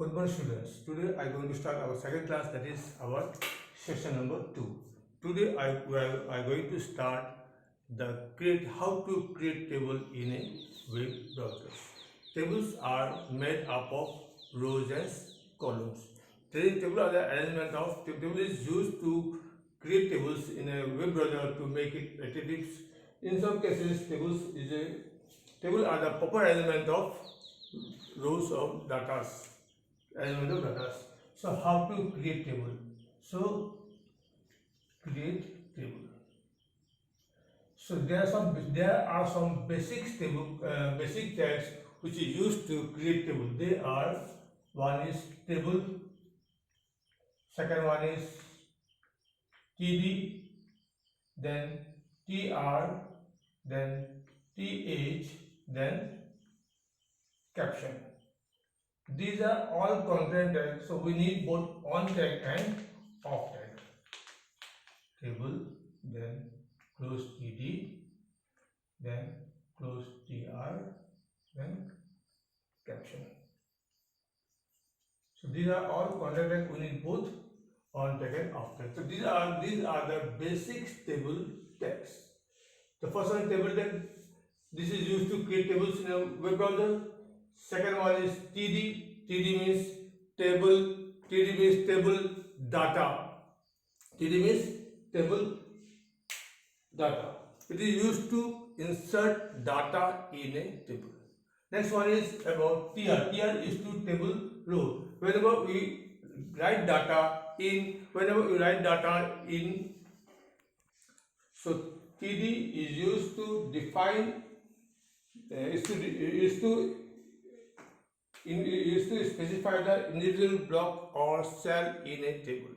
Good morning, students. Today I am going to start our second class, that is our session number 2. Today we are going to start how to create table in a web browser. Tables are made up of rows and columns. Table are the arrangement of table is used to create tables in a web browser to make it repetitive. In some cases, table are the proper arrangement of rows of data. So how to create table? So create table. So there are some basic tags which is used to create table. They are: one is table, second one is td, then tr, then th, then caption. These are all content tags, so we need both on tag and off tag. Table, then close td, then close tr, then caption. So these are all content tags. We need both on tag and off tag. So these are the basic table tags. The first one is table tag. This is used to create tables in a web browser. Second one is td. TD means table. TD means table data. TD means table data. It is used to insert data in a table. Next one is about TR. TR is to table row. Whenever we write data in, so TD is used to define, is to specify the individual block or cell in a table.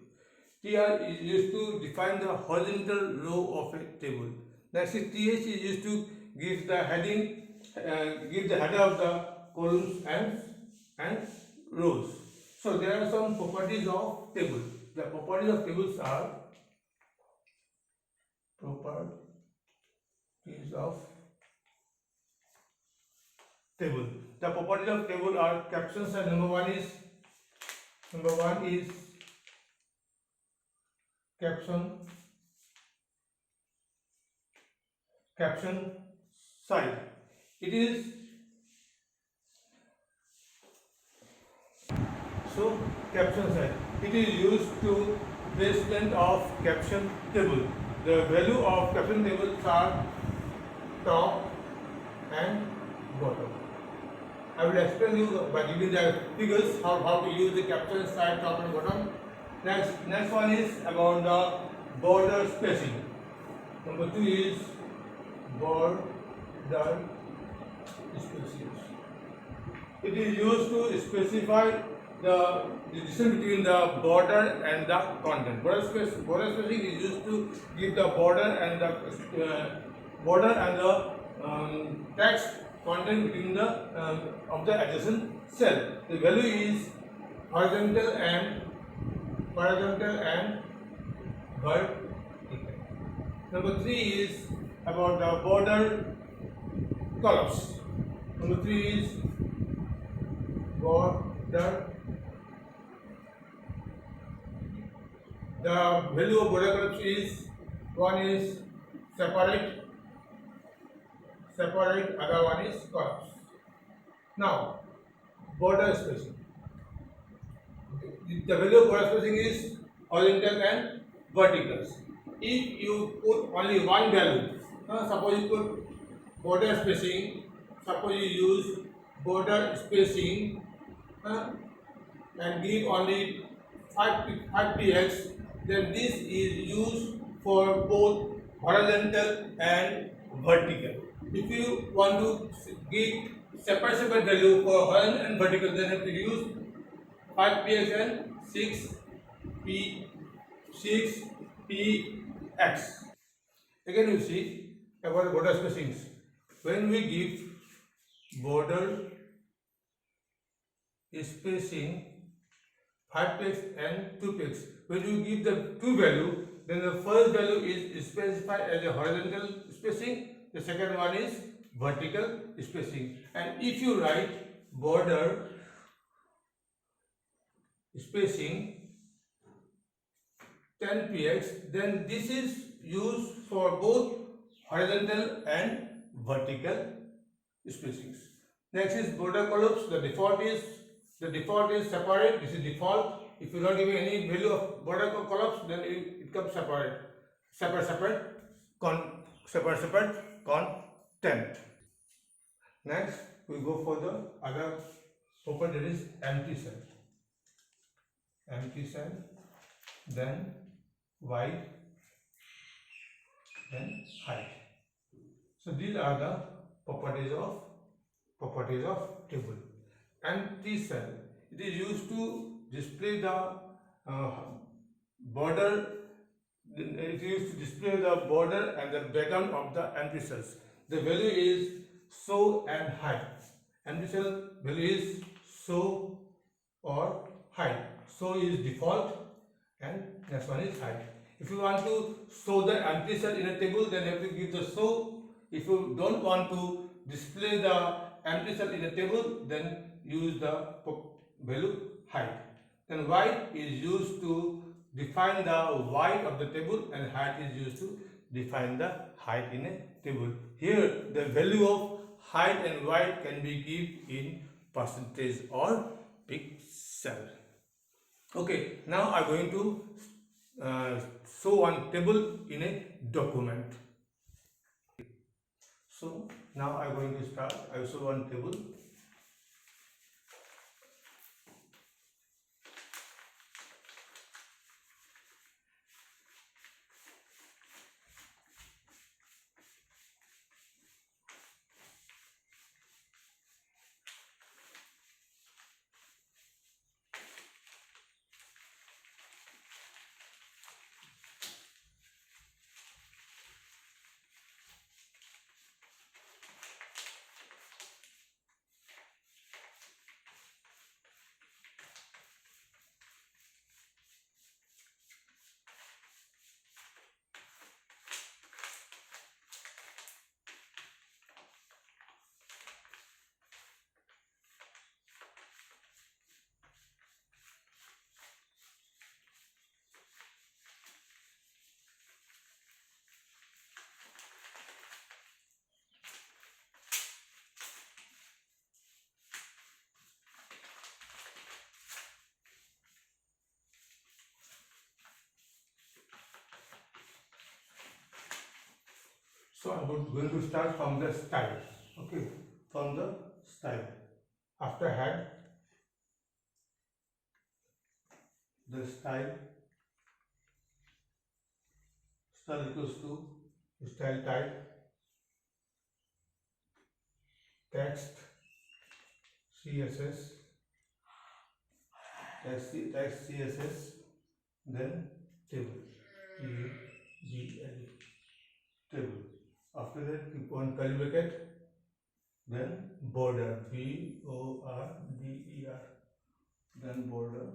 TR is used to define the horizontal row of a table. Next is TH is used to give the heading, give the header of the columns and rows. So there are some properties of table. The properties of tables are properties of table. The properties of table are captions, and number one is caption size. It is caption size. It is used to placement of caption table. The value of caption tables are top and bottom. I will explain you by giving the figures how to use the caption size, top and bottom. Next one is about the border spacing. Number 2 is border spacing. It is used to specify the distance between the border and the content. Border spacing is used to give the border and the text content between the of the adjacent cell. The value is horizontal and vertical. Number 3 is about the border columns. Number 3 is border. The value of border columns is: one is separate, other one is columns. Now, border spacing. The value of border spacing is horizontal and vertical. If you put only one value, suppose you put border spacing, suppose you use border spacing and give only 5 px, then this is used for both horizontal and vertical. If you want to give separate value for horizontal and vertical, then you have to use 5px and 6px. Again, you see about border spacings. When we give border spacing 5px and 2px, when you give the two value, then the first value is specified as a horizontal spacing, the second one is vertical spacing. And if you write border spacing 10 px, then this is used for both horizontal and vertical spacings. Next is border columns. The default is separate. This is default. If you don't give any value of border columns, then it comes separate, separate content. Next, we go for the other property, that is empty cell. Empty cell, then wide, then height. So these are the properties of table. Empty cell, it is used to display the border. It is used to display the border and the background of the empty cells. The value is show and hide. Empty cell value is show or hide. Show is default and next one is hide. If you want to show the empty cell in a table, then you have to give the show. If you don't want to display the empty cell in a table, then use the value hide. Then wide is used to define the width of the table, and height is used to define the height in a table. Here the value of height and width can be given in percentage or pixel. Okay, now I am going to show one table in a document. So now I am going to start. I will show one table. So I am going to start from the style. Okay, from the style. After head, the style equals to style type, text, CSS, text CSS, then table, table. After that, keep on curly bracket, then border, BORDER, then border,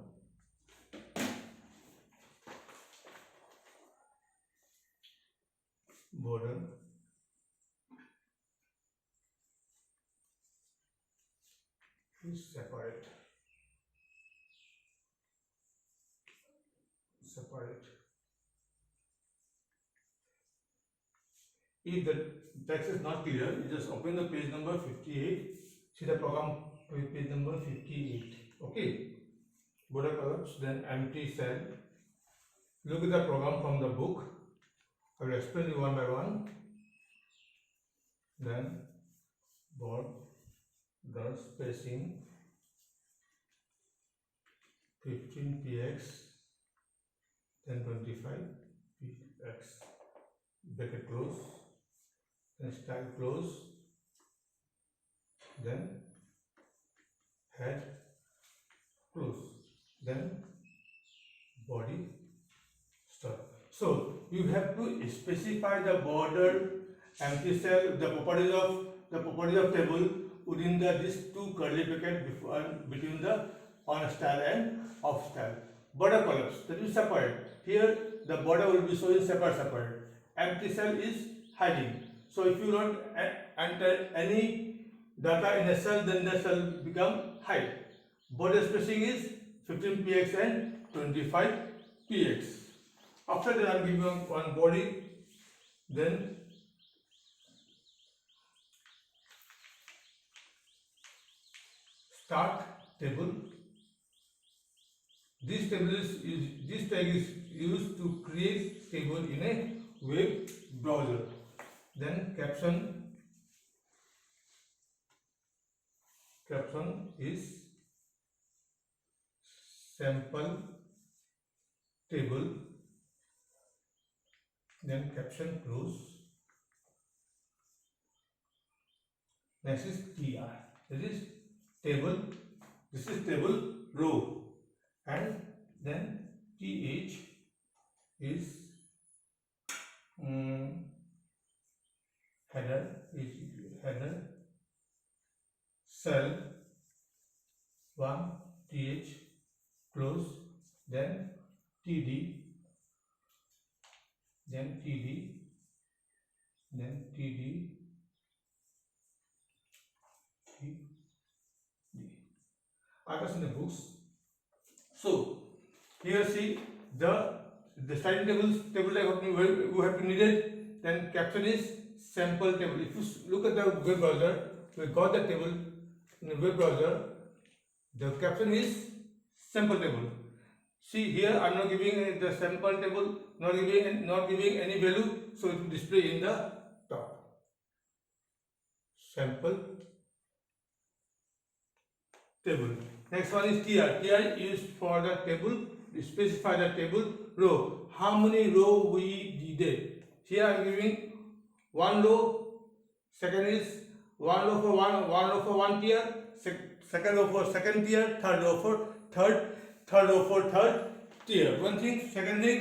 is separate. If the text is not clear, you just open the page number 58. See the program page number 58. Okay. Border columns, then empty cell. Look at the program from the book. I will explain you one by one. Then border spacing 15 px, then 25 px. Bracket close. Then style close, then head close, then body stop. So you have to specify the border, empty cell, the properties of table within these two curly brackets between the on style and off style. Border columns, that is separate. Here the border will be showing separate. Empty cell is hiding. So if you don't enter any data in a cell, then the cell become hide. Border spacing is 15px and 25px. After that, I am giving one body, then start table. This tag is used to create table in a web browser. Then caption is sample table. Then caption close. Next is tr. This is table row, and then th is header cell 1 th close, then td, then td. Others in the books. So here see the starting table tag you have to need it. Then caption is sample table. If you look at the web browser, we got the table in the web browser. The caption is sample table. See here, I am not giving the sample table, not giving any value, so it will display in the top. Sample table. Next one is tr. Tr is used for the table, specify the table row. How many row we needed? Here I am giving one row. Second is one row for one tier. Second row for second tier. Third row for third tier. One thing. Second thing.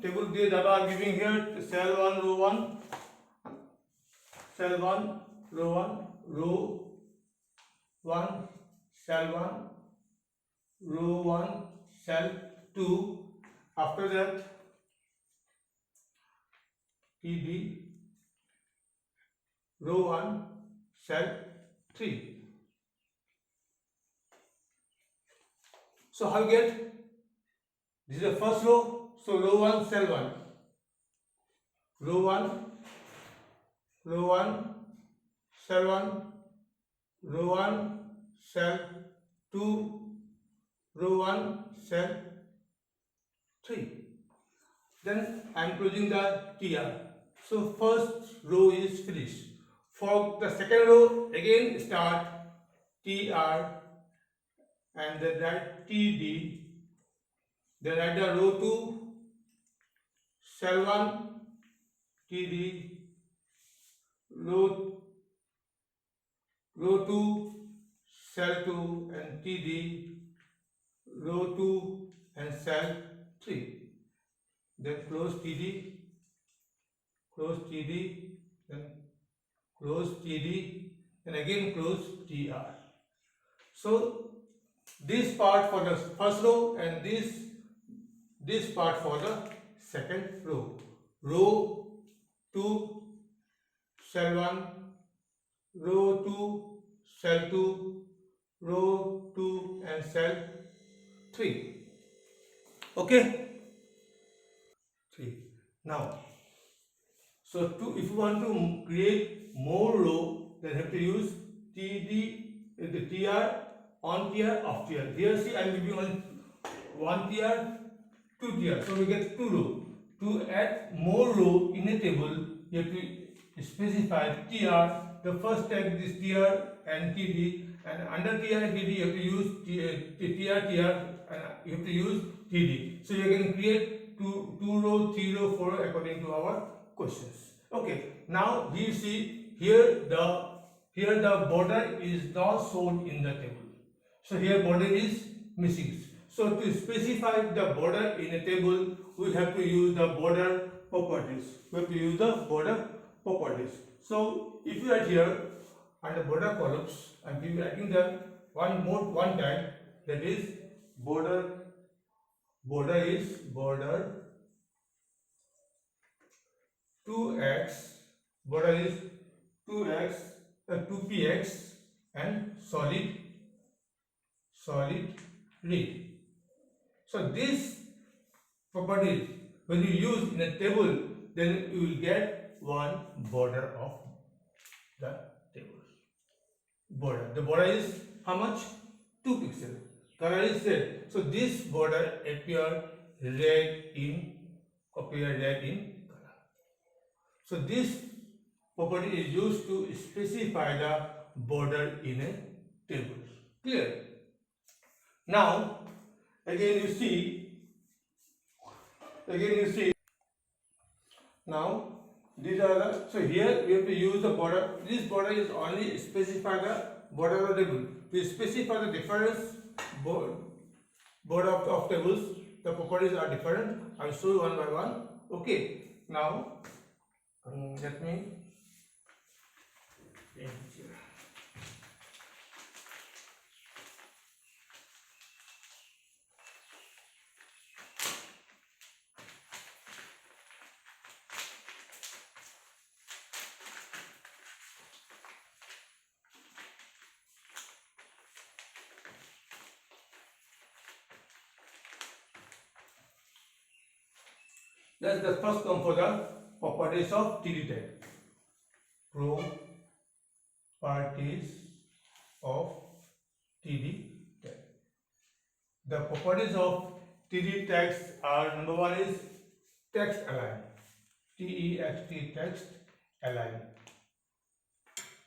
Table data I am giving here. Cell 1 row 1. Cell 1 row 1 row 1. Cell 1 row 1 cell 2. After that td row 1 cell 3. So how you get? This is the first row, so row 1 cell 1, row 1 cell 1, row 1 cell 2, row 1 cell 3. Then I am closing the tr. So first row is finished. For the second row, again start tr and then write td. Then write the row 2 cell 1 td, row 2 cell 2 and td, row 2 and cell 3. Then close td, then close td, and again close tr. So this part for the first row and this part for the second row. Row 2 cell 1, row 2 cell 2, row 2 and cell 3. Okay. 3. Now, so if you want to create more row, then you have to use td, the tr, on tier, off tier. Here see I am giving only one tier, two tier, so we get two row. To add more row in a table, you have to specify tr. The first tag is tr and td, and under tr and td you have to use tr, and you have to use td. So you can create two row, 3 row, 4 row according to our questions. Okay. Now we see here the border is not shown in the table. So here border is missing. So to specify the border in a table, we have to use the border properties. So if you are here under border columns, I am writing the one tag, that is border is border 2x, border is 2px and solid read. So these properties, when you use in a table, then you will get one border of the table. Border. The border is how much? 2 pixels. Color is red. So this border appear red in color. So this property is used to specify the border in a table. Clear? Now again you see. Now these are the, so here we have to use the border. This border is only specify the border of the table. To specify the difference border of tables, the properties are different. I will show you one by one. Okay. Now let me change here. Let's first come for the properties of TD tag. Properties of TD tag. The properties of TD tags are, number one is text align. T-E-X-T, text align.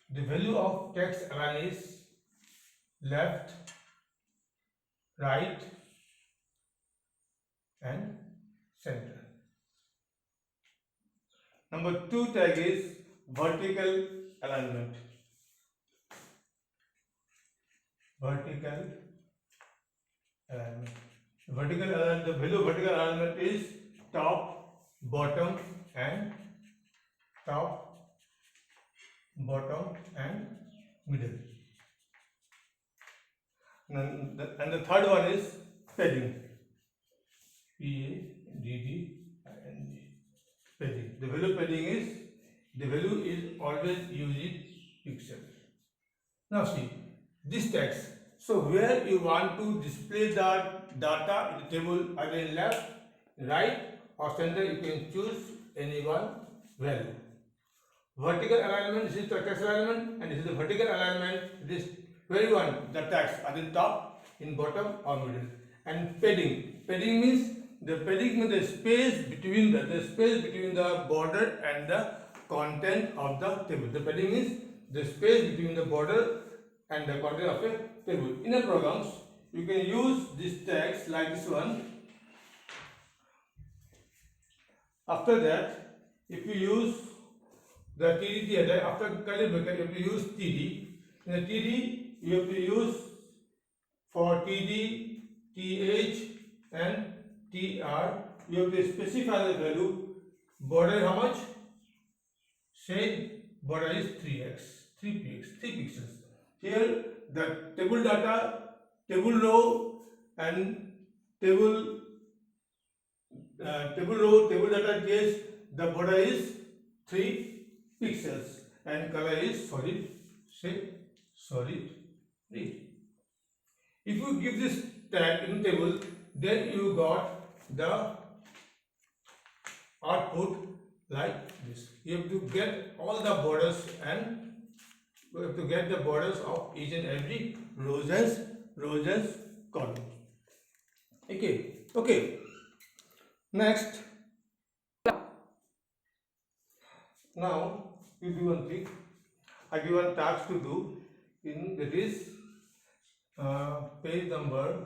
The value of text align is left, right, and center. Number two tag is vertical alignment. Vertical alignment. Vertical alignment. The value of vertical alignment is top, bottom, and middle. And the third one is padding. P-A-D-D-I-N-G. Padding. The value of padding is, always using pixels. Now see this text. So where you want to display the data in the table, either in left, right, or center, you can choose any one value. Vertical alignment, this is the text alignment, and this is the vertical alignment. This where you want the text, either in top, in bottom, or middle. And padding. Padding means the space between the border and the content of the table. The padding is the space between the border and the content of a table. In a programs, you can use this text like this one. After that, if you use the TD, after curly bracket, you have to use TD. In the TD, you have to use for TD, TH, and TR. You have to specify the value. Border how much? Say border is 3x, 3 pixels. Here the table data, table row, and table data case, the border is 3 pixels and color is solid, say solid red. If you give this tag in table, then you got the output like this. You have to get all the borders, and you have to get the borders of each and every rows and columns. Okay. Next, now you do one thing. I give one task to do. That is page number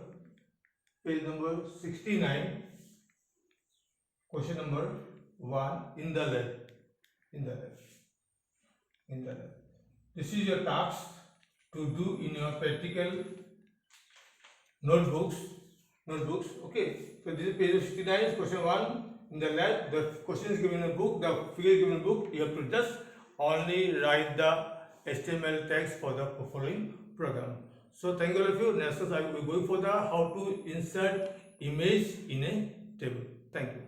69, question number 1 in the lab. This is your task to do in your practical notebooks. Okay. So this is page 69, question 1 in the lab. The question is given in a book, the figure is given in a book. You have to just only write the HTML text for the following program. So thank you all of you. Next I will go for the how to insert image in a table. Thank you.